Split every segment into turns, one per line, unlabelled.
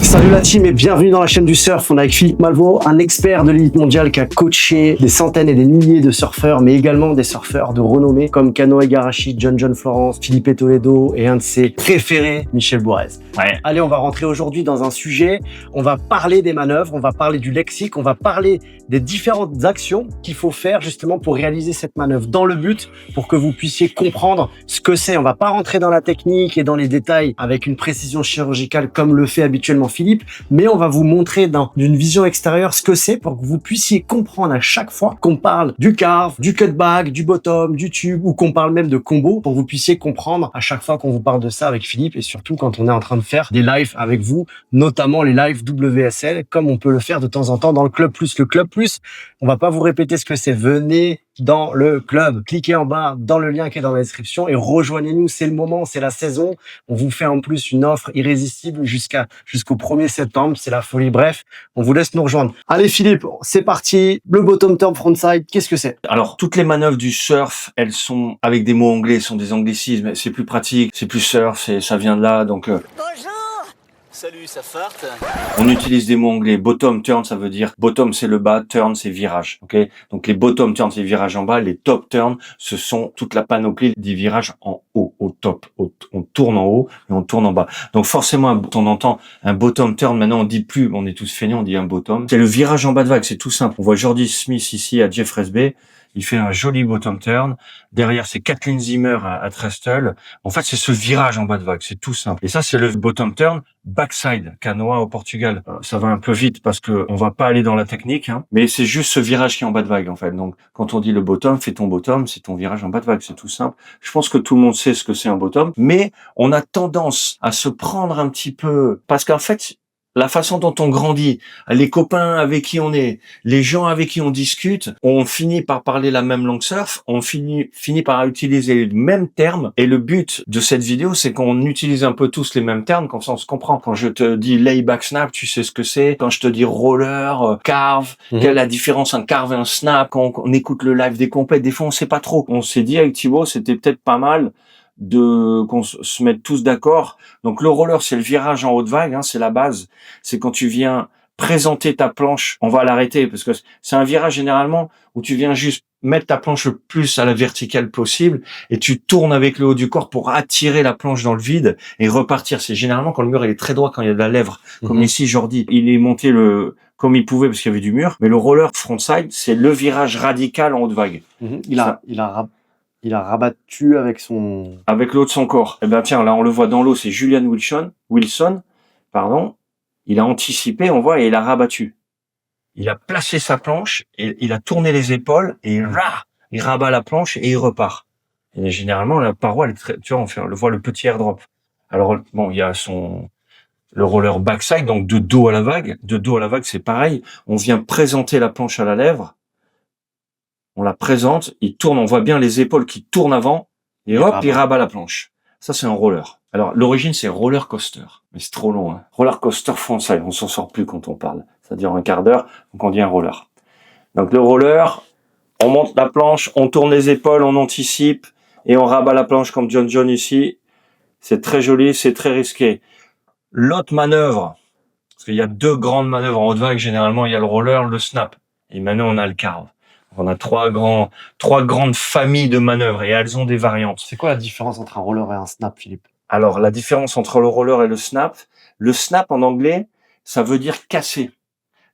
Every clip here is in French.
Salut la team et bienvenue dans la chaîne du surf. On est avec Philippe Malveau, un expert de l'élite mondiale qui a coaché des centaines et des milliers de surfeurs, mais également des surfeurs de renommée comme Kano Igarashi, John Florence, Felipe Toledo et un de ses préférés, Michel Bourrez.
Ouais.
Allez, on va rentrer aujourd'hui dans un sujet. On va parler des manœuvres, on va parler du lexique, on va parler des différentes actions qu'il faut faire justement pour réaliser cette manœuvre dans le but pour que vous puissiez comprendre ce que c'est. On va pas rentrer dans la technique et dans les détails avec une précision chirurgicale comme le fait habituellement Philippe, mais on va vous montrer d'une vision extérieure ce que c'est pour que vous puissiez comprendre à chaque fois qu'on parle du carve, du cutback, du bottom, du tube ou qu'on parle même de combo, pour que vous puissiez comprendre à chaque fois qu'on vous parle de ça avec Philippe et surtout quand on est en train de faire des lives avec vous, notamment les lives WSL, comme on peut le faire de temps en temps dans le Club Plus. Le Club Plus, on va pas vous répéter ce que c'est. Venez dans le club, cliquez en bas dans le lien qui est dans la description et rejoignez-nous. C'est le moment, c'est la saison. On vous fait en plus une offre irrésistible jusqu'au 1er septembre. C'est la folie. Bref, on vous laisse nous rejoindre. Allez Philippe, c'est parti. Le bottom turn frontside, qu'est-ce que c'est?
Alors, toutes les manœuvres du surf, elles sont avec des mots anglais, sont des anglicismes. C'est plus pratique, c'est plus surf, ça vient de là. Donc,
Bonjour. Salut, ça farte.
on utilise des mots anglais. Bottom turn, ça veut dire bottom c'est le bas, turn c'est virage. Ok. Donc les bottom turn c'est virage en bas, les top turn ce sont toute la panoplie des virages en haut, au top. On tourne en haut et on tourne en bas. Donc forcément, on entend un bottom turn. Maintenant, on dit plus, on est tous feignants, on dit un bottom. C'est le virage en bas de vague, c'est tout simple. On voit Jordi Smith ici à Jeffreys Bay. Il fait un joli bottom turn. Derrière, c'est Kathleen Zimmer à Trestle. En fait, c'est ce virage en bas de vague. C'est tout simple. Et ça, c'est le bottom turn backside, canoa au Portugal. Ça va un peu vite parce que on va pas aller dans la technique, hein, mais c'est juste ce virage qui est en bas de vague, en fait. Donc, quand on dit le bottom, fais ton bottom, c'est ton virage en bas de vague. C'est tout simple. Je pense que tout le monde sait ce que c'est un bottom, mais on a tendance à se prendre un petit peu parce qu'en fait, la façon dont on grandit, les copains avec qui on est, les gens avec qui on discute, on finit par parler la même langue surf, on finit par utiliser les mêmes termes. Et le but de cette vidéo, c'est qu'on utilise un peu tous les mêmes termes, comme ça on se comprend. Quand je te dis layback snap, tu sais ce que c'est. Quand je te dis roller, carve, quelle est la différence entre un carve et un snap. Quand on écoute le live des compètes, des fois on sait pas trop. On s'est dit avec Thibaut, c'était peut-être pas mal qu'on se mette tous d'accord. Donc le roller, c'est le virage en haute vague, hein, c'est la base. C'est quand tu viens présenter ta planche, on va l'arrêter parce que c'est un virage généralement où tu viens juste mettre ta planche le plus à la verticale possible et tu tournes avec le haut du corps pour attirer la planche dans le vide et repartir. C'est généralement quand le mur il est très droit, quand il y a de la lèvre. Comme ici Jordi, il est monté comme il pouvait parce qu'il y avait du mur. Mais le roller frontside, c'est le virage radical en haute vague.
Il a rabattu avec son...
Avec l'eau de son corps. Eh ben tiens, là on le voit dans l'eau, c'est Julian Wilson, il a anticipé, on voit, et il a rabattu. Il a placé sa planche, et il a tourné les épaules, et il rabat la planche, et il repart. Et généralement, la paroi, elle est très, tu vois, on le voit le petit airdrop. Alors, bon, il y a le roller backside, donc de dos à la vague. De dos à la vague, c'est pareil. On vient présenter la planche à la lèvre. On la présente, il tourne, on voit bien les épaules qui tournent avant, et hop, il rabat la planche. Ça, c'est un roller. Alors, l'origine, c'est roller coaster. Mais c'est trop long, hein. Roller coaster frontside, on s'en sort plus quand on parle. Ça dure un quart d'heure, donc on dit un roller. Donc, le roller, on monte la planche, on tourne les épaules, on anticipe, et on rabat la planche comme John ici. C'est très joli, c'est très risqué. L'autre manœuvre, parce qu'il y a deux grandes manœuvres en haute vague, généralement, il y a le roller, le snap. Et maintenant, on a le carve. On a trois grandes familles de manœuvres et elles ont des variantes.
C'est quoi la différence entre un roller et un snap, Philippe?
Alors, la différence entre le roller et le snap en anglais, ça veut dire casser.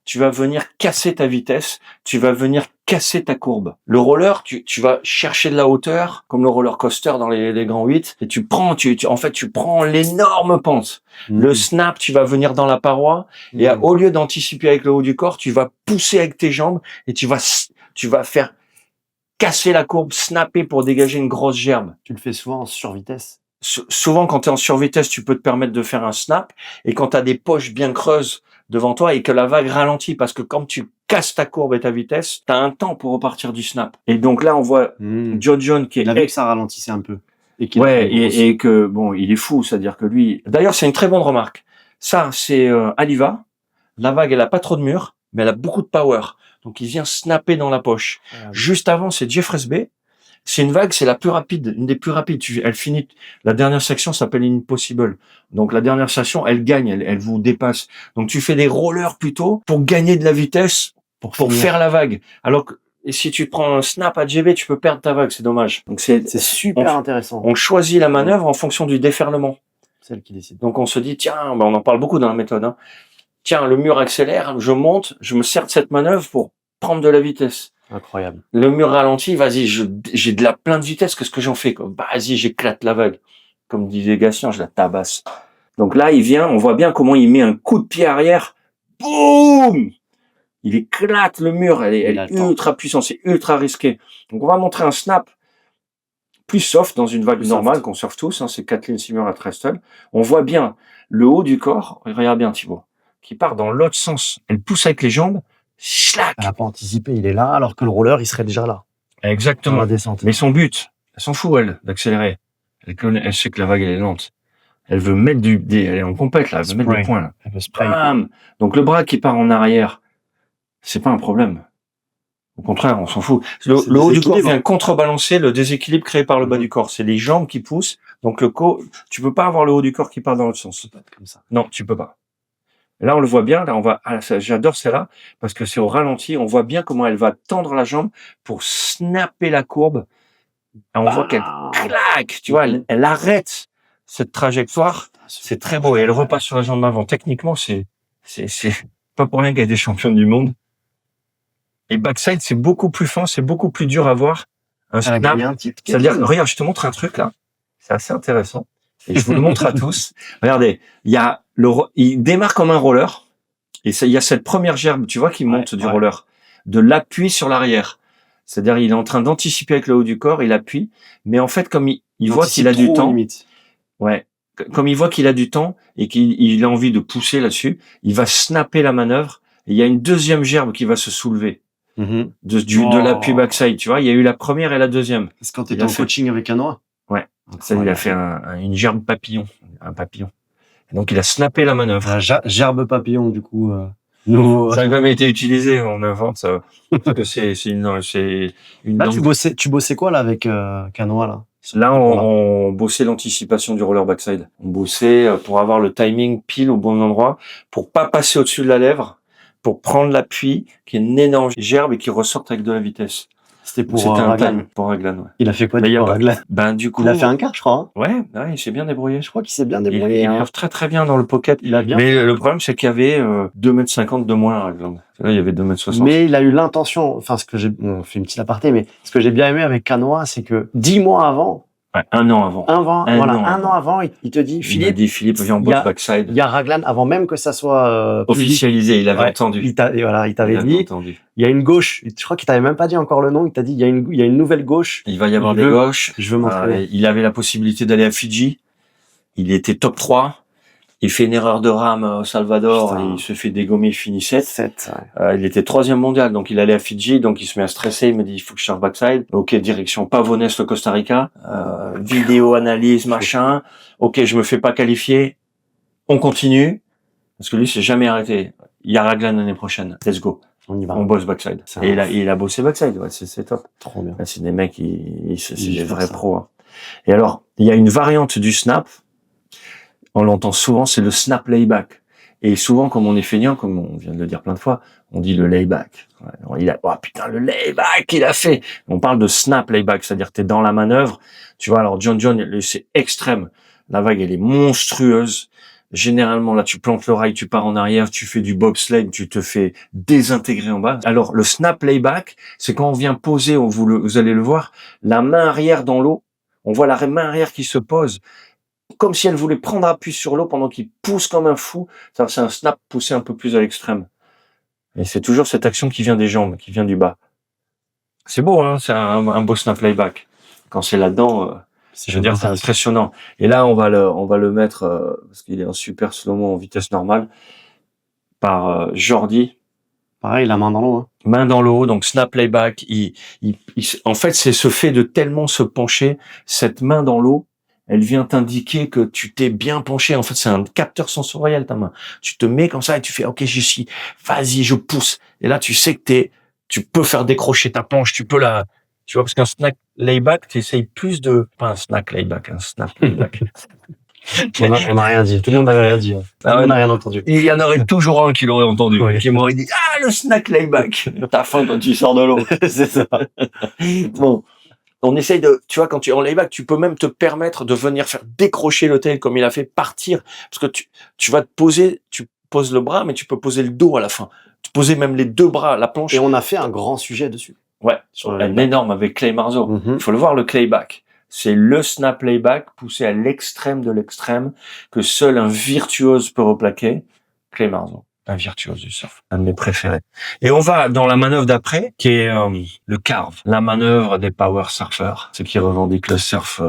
Tu vas venir casser ta vitesse, tu vas venir casser ta courbe. Le roller, tu vas chercher de la hauteur, comme le roller coaster dans les grands 8, et tu prends l'énorme pente. Le snap, tu vas venir dans la paroi, et au lieu d'anticiper avec le haut du corps, tu vas pousser avec tes jambes, et tu vas faire casser la courbe, snapper pour dégager une grosse gerbe.
Tu le fais souvent en survitesse.
Souvent, quand tu es en survitesse, tu peux te permettre de faire un snap. Et quand tu as des poches bien creuses devant toi et que la vague ralentit, parce que quand tu casses ta courbe et ta vitesse, tu as un temps pour repartir du snap. Et donc là, on voit John qui est...
Il a vu que ça ralentissait un peu.
Et que, bon, il est fou, c'est-à-dire que lui... D'ailleurs, c'est une très bonne remarque. Ça, c'est Aliva. La vague, elle a pas trop de mur, mais elle a beaucoup de power. Donc, il vient snapper dans la poche. Juste avant, c'est Jeffreys Bay. C'est une vague, c'est la plus rapide, une des plus rapides. Elle finit, la dernière section s'appelle Impossible. Donc la dernière section, elle gagne, elle vous dépasse. Donc tu fais des rollers plutôt pour gagner de la vitesse, pour faire la vague. Alors que et si tu prends un snap à JB, tu peux perdre ta vague, c'est dommage. Donc
c'est super intéressant.
On choisit la manœuvre en fonction du déferlement.
Celle qui décide.
Donc on se dit, tiens, on en parle beaucoup dans la méthode, hein. Tiens, le mur accélère, je monte, je me sers de cette manœuvre pour prendre de la vitesse.
Incroyable.
Le mur ralentit, vas-y, j'ai de la plein de vitesse, qu'est-ce que j'en fais, quoi? Vas-y, j'éclate la vague. Comme disait Gatien, je la tabasse. Donc là, il vient, on voit bien comment il met un coup de pied arrière. Boum! Il éclate le mur, elle est ultra puissante, c'est ultra risqué. Donc on va montrer un snap plus soft dans une vague normale qu'on surfe tous, hein, c'est Kathleen Simmer à Trestle. On voit bien le haut du corps, regarde bien Thibaut, qui part dans l'autre sens. Elle pousse avec les jambes, schlac.
Elle n'a pas anticipé, il est là, alors que le roller, il serait déjà là.
Exactement.
Dans la descente.
Mais son but, elle s'en fout, elle, d'accélérer. Elle sait que la vague, elle est lente. Elle veut mettre elle est en compète, là, elle veut mettre des points, là.
Elle veut spray.
Bam! Donc le bras qui part en arrière, c'est pas un problème. Au contraire, on s'en fout. Le haut du corps vient contrebalancer le déséquilibre créé par le bas du corps. C'est les jambes qui poussent. Donc tu peux pas avoir le haut du corps qui part dans l'autre sens.
Comme ça.
Non, tu peux pas. Et là, on le voit bien. Là, j'adore celle-là parce que c'est au ralenti. On voit bien comment elle va tendre la jambe pour snapper la courbe. Et on voit qu'elle claque. Tu vois, elle arrête cette trajectoire. C'est très beau. Et elle repasse sur la jambe d'avant. Techniquement, c'est pas pour rien qu'elle est des championnes du monde. Et backside, c'est beaucoup plus fin, c'est beaucoup plus dur à voir. Un snap. C'est-à-dire, regarde, je te montre un truc, là. C'est assez intéressant. Et je vous le montre à tous. Regardez. Il démarre comme un roller. Et il y a cette première gerbe, tu vois, qui monte du roller. De l'appui sur l'arrière. C'est-à-dire, il est en train d'anticiper avec le haut du corps, il appuie. Mais en fait, comme il voit qu'il a du temps. Limite. Ouais. Comme il voit qu'il a du temps et qu'il a envie de pousser là-dessus, il va snapper la manœuvre. Et il y a une deuxième gerbe qui va se soulever. De l'appui backside, tu vois, il y a eu la première et la deuxième.
C'est quand tu étais en coaching avec Canoa.
Ouais. Ça, il a fait une gerbe papillon, un papillon. Et donc il a snappé la manœuvre.
Gerbe papillon, du coup. Ça
n'a jamais été utilisé, on invente ça. Parce que c'est une.
Là, tu bossais quoi là avec Canoa là?
Là, on bossait l'anticipation du roller backside. On bossait pour avoir le timing pile au bon endroit, pour pas passer au-dessus de la lèvre, pour prendre l'appui, qui est une énorme gerbe et qui ressorte avec de la vitesse.
C'était Raglan.
Pour Raglan, ouais.
Il a fait quoi pour Raglan?
Du coup.
Il a fait un quart, je crois.
Ouais, il s'est bien débrouillé.
Je crois qu'il s'est bien débrouillé.
Il curve très très bien dans le pocket.
Il a bien.
Mais le problème, c'est qu'il y avait 2,50 m de moins à Raglan. Là, il y avait 2,60 m.
Mais il a eu l'intention, enfin, on fait une petite aparté, mais ce que j'ai bien aimé avec Canoa, c'est que 10 mois avant,
ouais, un an avant.
Un an avant, il te dit, Philippe.
Il m'a dit, Philippe, viens en boss backside.
Il y a Raglan, avant même que ça soit
officialisé, il avait entendu.
Il t'avait dit, il y a une gauche, je crois qu'il t'avait même pas dit encore le nom, il t'a dit, il y a une nouvelle gauche.
Il va y avoir des gauches.
Je veux montrer.
Il avait la possibilité d'aller à Fidji. Il était top 3. Il fait une erreur de rame au Salvador. Et il se fait dégommer, il finit 7. Il était 3e mondial, donc il allait à Fidji, donc il se met à stresser, il me dit, il faut que je cherche backside. Ok, direction Pavones, le Costa Rica. Vidéo, analyse, machin. Ok, je me fais pas qualifier. On continue. Parce que lui, s'est jamais arrêté. Il y a Raglan l'année prochaine. Let's go.
On y va.
On bosse backside. Et il a bossé backside. Ouais, c'est top.
Trop bien.
Là, c'est des mecs, c'est des vrais pros. Hein. Et alors, il y a une variante du snap. On l'entend souvent, c'est le snap layback. Et souvent, comme on est feignant, comme on vient de le dire plein de fois, on dit le layback. Ouais, oh putain, le layback qu'il a fait. On parle de snap layback, c'est-à-dire que t'es dans la manœuvre. Tu vois, alors John, c'est extrême. La vague, elle est monstrueuse. Généralement, là, tu plantes le rail, tu pars en arrière, tu fais du bobsleigh, tu te fais désintégrer en bas. Alors, le snap layback, c'est quand on vient poser, vous allez le voir, la main arrière dans l'eau. On voit la main arrière qui se pose, comme si elle voulait prendre appui sur l'eau pendant qu'il pousse comme un fou. C'est un snap poussé un peu plus à l'extrême. Et c'est toujours cette action qui vient des jambes, qui vient du bas. C'est beau, hein, c'est un beau snap layback. Quand c'est là-dedans, je veux dire, c'est impressionnant. Et là, on va le mettre, parce qu'il est en super slow-mo en vitesse normale, par Jordi.
Pareil, la main dans l'eau. Hein.
Main dans l'eau, donc snap layback. En fait, c'est ce fait de tellement se pencher, cette main dans l'eau, elle vient t'indiquer que tu t'es bien penché. En fait, c'est un capteur sensoriel, ta main. Tu te mets comme ça et tu fais, ok, j'y suis. Vas-y, je pousse. Et là, tu sais que tu peux faire décrocher ta planche, tu peux Tu vois, parce qu'un snack layback, tu essayes plus de... Pas un snack layback, un snap layback.
On a rien dit. Tout le monde n'avait rien dit. Tout le monde n'a rien entendu.
Il y en aurait toujours un qui l'aurait entendu,
Oui.
qui m'aurait dit « Ah, le snack layback !» T'as faim quand tu sors de l'eau.
C'est ça.
Bon, on essaye de... Tu vois, quand tu es en layback, tu peux même te permettre de venir faire décrocher le tail comme il a fait, partir. Parce que tu vas te poser, tu poses le bras, mais tu peux poser le dos à la fin. Tu poser même les deux bras, la planche.
Et on a fait un grand sujet dessus.
Ouais,
Sur le
un
layback.
énorme avec Clay Marzo. Il faut le voir, le clayback. C'est le snap layback poussé à l'extrême de l'extrême que seul un virtuose peut replaquer. Clay Marzo, un virtuose du surf, un de mes préférés. Et on va dans la manœuvre d'après, qui est le carve, la manœuvre des power surfers, ceux qui revendiquent le surf.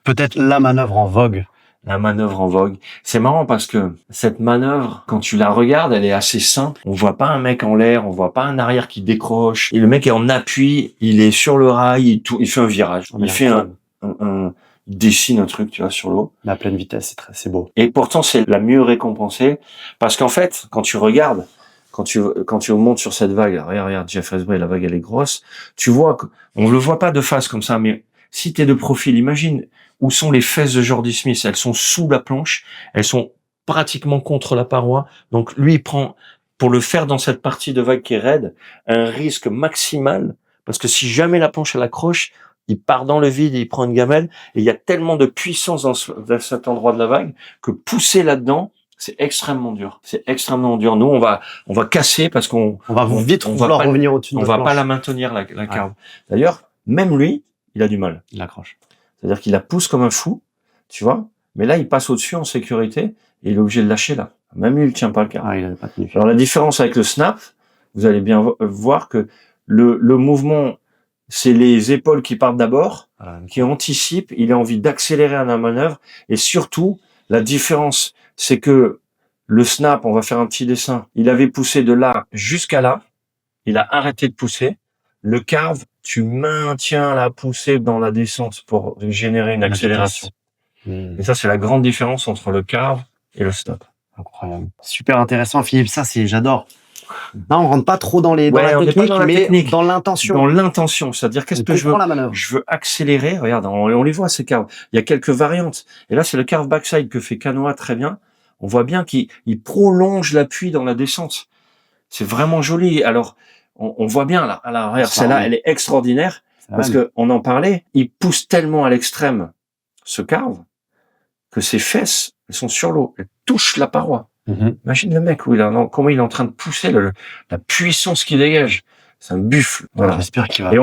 Peut-être la manœuvre en vogue.
La manœuvre en vogue. C'est marrant parce que cette manœuvre, quand tu la regardes, elle est assez simple. On voit pas un mec en l'air, on voit pas un arrière qui décroche. Et le mec est en appui, il est sur le rail, il fait un virage. Il fait il dessine un truc, tu vois, sur l'eau.
Mais à pleine vitesse, c'est beau.
Et pourtant, c'est la mieux récompensée. Parce qu'en fait, quand tu regardes, quand tu montes sur cette vague, regarde, Jeff Esbray, la vague, elle est grosse. Tu vois, on le voit pas de face comme ça, mais si t'es de profil, imagine où sont les fesses de Jordy Smith. Elles sont sous la planche. Elles sont pratiquement contre la paroi. Donc, lui, il prend, pour le faire dans cette partie de vague qui est raide, un risque maximal. Parce que si jamais la planche, elle accroche, il part dans le vide et il prend une gamelle. Et il y a tellement de puissance dans cet endroit de la vague que pousser là-dedans, c'est extrêmement dur. C'est extrêmement dur. Nous, on va casser parce qu'on
va vite vouloir revenir au-dessus de
on
notre
va
planche.
pas la maintenir, la carve. D'ailleurs, même lui, il a du mal.
Il accroche.
C'est-à-dire qu'il la pousse comme un fou, tu vois. Mais là, il passe au-dessus en sécurité et il est obligé de lâcher là. Même lui, il tient pas le carve.
Ah, il avait pas tenu.
Alors, la différence avec le snap, vous allez bien voir que le mouvement, c'est les épaules qui partent d'abord,
Voilà.
qui anticipent, il a envie d'accélérer à la manœuvre, et surtout, la différence, c'est que le snap, on va faire un petit dessin, il avait poussé de là jusqu'à là, il a arrêté de pousser. Le carve, tu maintiens la poussée dans la descente pour générer une accélération. Et ça, c'est la grande différence entre le carve et le snap.
Incroyable. Super intéressant, Philippe. Ça, j'adore. Là, on rentre pas trop dans la
on n'est pas
technique,
dans la
mais
technique.
dans l'intention.
Dans l'intention, c'est-à-dire qu'est-ce que je veux?
La manœuvre.
Je veux accélérer. Regarde, on les voit ces carves. Il y a quelques variantes. Et là, c'est le carve backside que fait Kanoa très bien. On voit bien qu'il prolonge l'appui dans la descente. C'est vraiment joli. Alors, on voit bien là. Alors, regarde, celle-là, elle est extraordinaire parce que on en parlait. Il pousse tellement à l'extrême ce carve que ses fesses, elles sont sur l'eau. Elles touchent la paroi. Imagine le mec comment il est en train de pousser la puissance qu'il dégage. C'est un buffle. Voilà.
J'espère qu'il va.
Et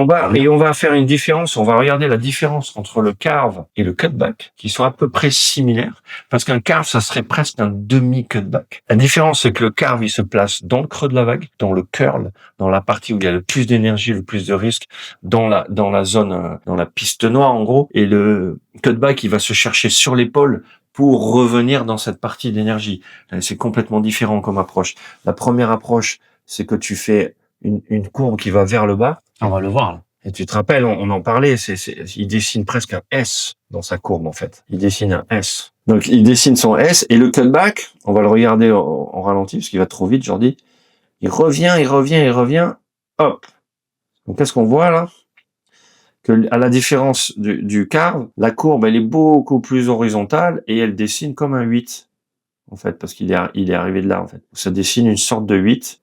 on va faire une différence. On va regarder la différence entre le carve et le cutback, qui sont à peu près similaires. Parce qu'un carve, ça serait presque un demi-cutback. La différence, c'est que le carve, il se place dans le creux de la vague, dans le curl, dans la partie où il y a le plus d'énergie, le plus de risque, dans la zone, dans la piste noire, en gros. Et le cutback, il va se chercher sur l'épaule pour revenir dans cette partie d'énergie. C'est complètement différent comme approche. La première approche, c'est que tu fais une courbe qui va vers le bas.
On va le voir, là.
Et tu te rappelles, on en parlait, il dessine presque un S dans sa courbe, en fait. Il dessine un S. Donc, il dessine son S, et le cutback, on va le regarder en ralenti, parce qu'il va trop vite, Jordi. Il revient, hop. Donc, qu'est-ce qu'on voit, là? Que, à la différence du carve, la courbe, elle est beaucoup plus horizontale, et elle dessine comme un 8. En fait, parce qu'il est arrivé de là, en fait. Ça dessine une sorte de 8,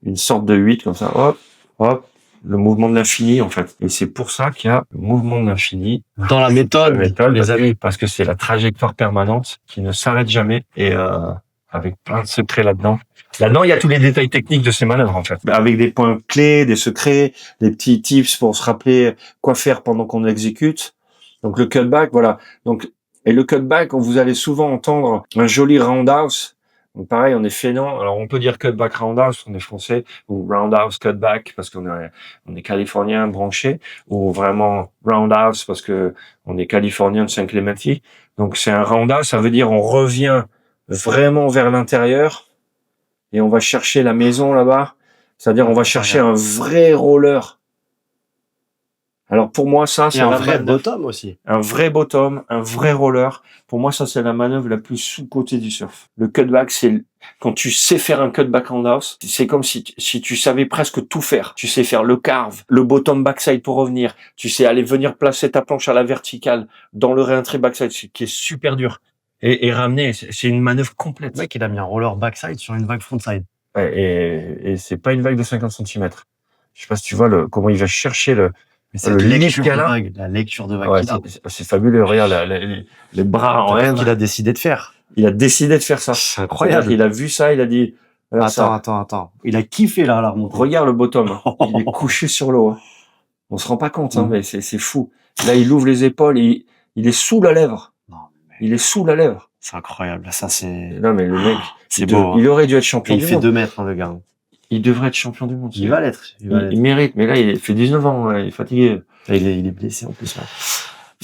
comme ça, hop, le mouvement de l'infini, en fait. Et c'est pour ça qu'il y a le mouvement de l'infini.
Dans la méthode,
les amis. Parce que c'est la trajectoire permanente qui ne s'arrête jamais et, avec plein de secrets là-dedans. Là-dedans, il y a tous les détails techniques de ces manœuvres, en fait. Avec des points clés, des secrets, des petits tips pour se rappeler quoi faire pendant qu'on l'exécute. Donc, le cutback, voilà. Donc, et le cutback, vous allez souvent entendre un joli roundhouse. Donc pareil, on est fainéant. Alors on peut dire cutback roundhouse, on est français, ou roundhouse cutback parce qu'on est californien branché, ou vraiment roundhouse parce que on est californien de Saint-Clémenty. Donc c'est un roundhouse, ça veut dire on revient vraiment vers l'intérieur et on va chercher la maison là-bas. C'est-à-dire on va chercher un vrai roller. Alors pour moi, ça,
Et
c'est
un
la
vrai
manœuvre-
bottom aussi.
un vrai bottom, un vrai roller. Pour moi, ça, c'est la manœuvre la plus sous-cotée du surf. Le cutback, c'est quand tu sais faire un cutback en house, c'est comme si tu savais presque tout faire. Tu sais faire le carve, le bottom backside pour revenir. Tu sais aller venir placer ta planche à la verticale dans le réentrée backside, qui est super dur. Et ramener, c'est une manœuvre complète.
Le mec, il a mis un roller backside sur une vague frontside.
Ouais, et c'est pas une vague de 50 centimètres. Je sais pas si tu vois comment il va chercher
Mais c'est
le
la lecture
limite qu'il
de
a là.
vague. La lecture de vague
Ouais,
qu'il a.
c'est fabuleux. Regarde les bras en
Qu'est-ce
N.
qu'il a décidé de faire.
Il a décidé de faire ça.
C'est incroyable.
Il a vu ça, il a dit, regarde ça.
Attends. Il a kiffé là, la remontée.
Regarde le bottom. Il est couché sur l'eau. Hein. On se rend pas compte, hein, mais c'est fou. Là, il ouvre les épaules, il est sous la lèvre.
Non, mais
Il est sous la lèvre.
c'est incroyable. Ça, c'est...
Non, mais le mec,
C'est beau.
il aurait dû être
Et
champion
il
du
fait
monde.
2 mètres, hein, le gars.
Il devrait être champion du monde.
Il va l'être.
Il mérite, mais là, il fait 19 ans, ouais, il est fatigué.
Il est blessé en plus. Là.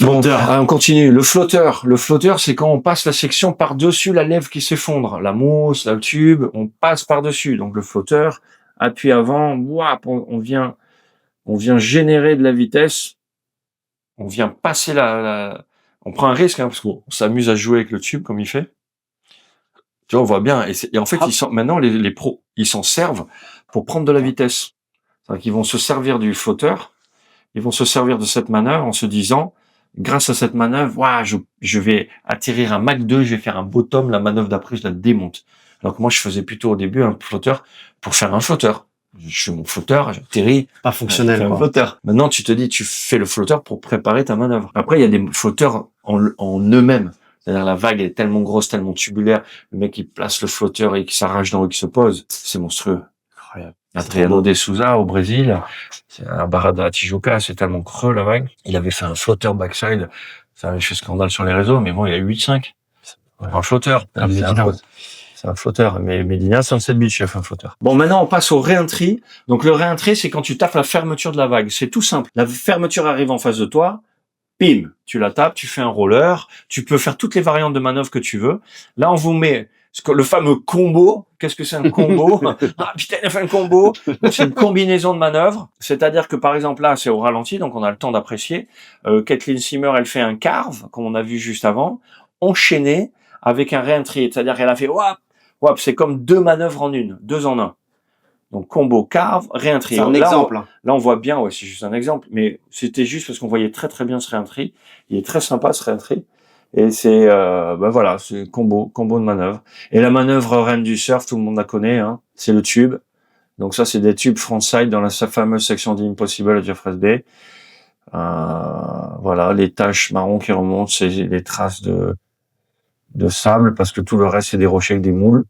Bon,
Flotteur.
on continue. Le flotteur. Le flotteur, c'est quand on passe la section par-dessus la lèvre qui s'effondre. La mousse, le tube, on passe par-dessus. Donc, le flotteur, appui avant, wouah, on vient générer de la vitesse. On vient passer on prend un risque, hein, parce qu'on s'amuse à jouer avec le tube comme il fait. Tu vois, on voit bien. Et en fait, maintenant, les pros, ils s'en servent pour prendre de la vitesse. C'est-à-dire qu'ils vont se servir du flotteur. Ils vont se servir de cette manœuvre en se disant, grâce à cette manœuvre, ouah, je vais atterrir un Mach 2, je vais faire un bottom, la manœuvre d'après, je la démonte. Alors que moi, je faisais plutôt au début un flotteur pour faire un flotteur. Je fais mon flotteur, j'atterris.
Pas fonctionnel,
je fais un
quoi.
flotteur. Maintenant, tu te dis, tu fais le flotteur pour préparer ta manœuvre. Après, il y a des flotteurs en eux-mêmes. C'est-à-dire, la vague est tellement grosse, tellement tubulaire. Le mec, il place le flotteur et qui s'arrache dans l'eau, qui se pose. C'est monstrueux.
Incroyable.
Adriano de Souza au Brésil, c'est un Barada à Tijuca, c'est tellement creux la vague. Il avait fait un flotteur backside, ça avait fait scandale sur les réseaux, mais bon, il a eu 8,5. Un flotteur. C'est un flotteur. Mais Medina, Sunset Beach, il a fait un flotteur. Bon, maintenant, on passe au réentry. Donc, le réentry, c'est quand tu tapes la fermeture de la vague. C'est tout simple. La fermeture arrive en face de toi. Bim, tu la tapes, tu fais un roller. Tu peux faire toutes les variantes de manœuvre que tu veux. Là, on vous met le fameux combo. Qu'est-ce que c'est un combo? Ah putain, il a fait un combo. C'est une combinaison de manœuvres. C'est-à-dire que par exemple là, c'est au ralenti, donc on a le temps d'apprécier. Kathleen Simmer, elle fait un carve, comme on a vu juste avant, enchaîné avec un réentry. C'est-à-dire qu'elle a fait wap, c'est comme 2 manœuvres en une, 2 en 1. Donc combo, carve, réentry.
C'est un exemple.
Là, on voit bien, ouais, c'est juste un exemple, mais c'était juste parce qu'on voyait très très bien ce réentry. Il est très sympa ce réentry. Et c'est voilà, c'est combo de manœuvre. Et la manœuvre reine du surf, tout le monde la connaît, hein, c'est le tube. Donc ça, c'est des tubes frontside dans la fameuse section d'Impossible à Jeffreys Bay. Voilà, les taches marron qui remontent, c'est les traces de sable, parce que tout le reste, c'est des rochers avec des moules.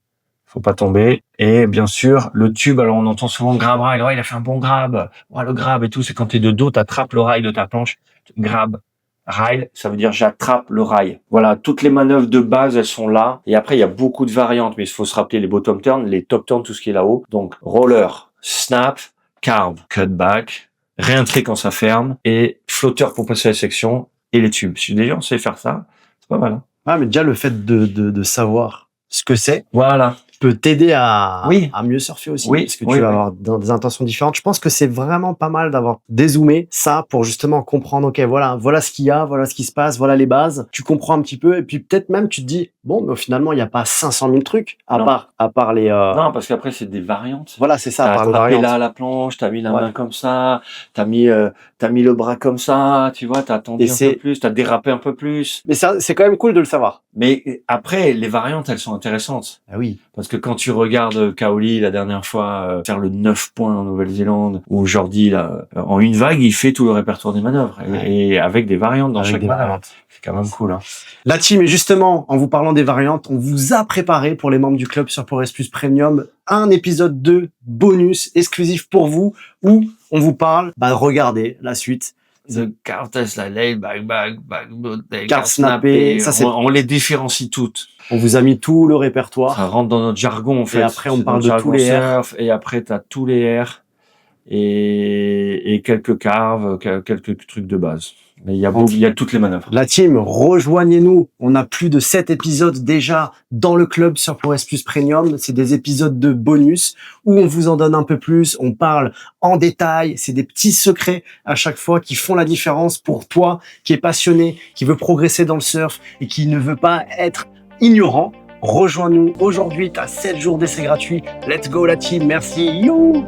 Faut pas tomber. Et bien sûr, le tube, alors on entend souvent grab rail. Ouais, il a fait un bon grab. Ouais, le grab et tout, c'est quand t'es de dos, t'attrapes le rail de ta planche. Grab. Rail, ça veut dire j'attrape le rail. Voilà, toutes les manœuvres de base, elles sont là. Et après, il y a beaucoup de variantes, mais il faut se rappeler les bottom turns, les top turns, tout ce qui est là-haut. Donc, roller, snap, carve, cutback, réentrer quand ça ferme, et flotteur pour passer la section, et les tubes. Si déjà on sait faire ça, c'est pas mal. Hein.
Ah, mais déjà, le fait de savoir ce que c'est
Voilà.
peut t'aider à mieux surfer aussi.
Oui,
parce que tu vas avoir des intentions différentes. Je pense que c'est vraiment pas mal d'avoir dézoomé ça pour justement comprendre, ok, voilà ce qu'il y a, voilà ce qui se passe, voilà les bases. Tu comprends un petit peu et puis peut-être même tu te dis, bon, mais finalement, il n'y a pas 500 000 trucs à part les...
Non, parce qu'après, c'est des variantes.
Voilà, c'est ça, à part les
T'as
variantes.
là à la planche, t'as mis la main comme ça, t'as mis le bras comme ça, tu vois, t'as tendu un peu plus, t'as dérapé un peu plus.
Mais c'est quand même cool de le savoir.
Mais après, les variantes, elles sont intéressantes.
Ah oui.
Parce que quand tu regardes Kaoli la dernière fois faire le 9 points en Nouvelle-Zélande, ou Jordi là, en une vague, il fait tout le répertoire des manœuvres et avec des variantes dans chaque manœuvre. C'est quand même cool. Hein.
La team, et justement, en vous parlant des variantes, on vous a préparé pour les membres du club sur Forest Plus Premium un épisode 2 bonus exclusif pour vous où on vous parle, regardez la suite.
The carte slide, back,
carte snappée,
ça on les différencie toutes.
On vous a mis tout le répertoire.
Ça rentre dans notre jargon, en fait.
Et après, on parle de tous les airs.
Et après, t'as tous les airs. et quelques carves, quelques trucs de base. Mais il y a toutes les manœuvres.
La team, rejoignez-nous. On a plus de 7 épisodes déjà dans le club sur ProS Plus Premium. C'est des épisodes de bonus où on vous en donne un peu plus. On parle en détail. C'est des petits secrets à chaque fois qui font la différence pour toi qui est passionné, qui veut progresser dans le surf et qui ne veut pas être ignorant. Rejoins-nous aujourd'hui. Tu as 7 jours d'essai gratuit. Let's go la team. Merci. You.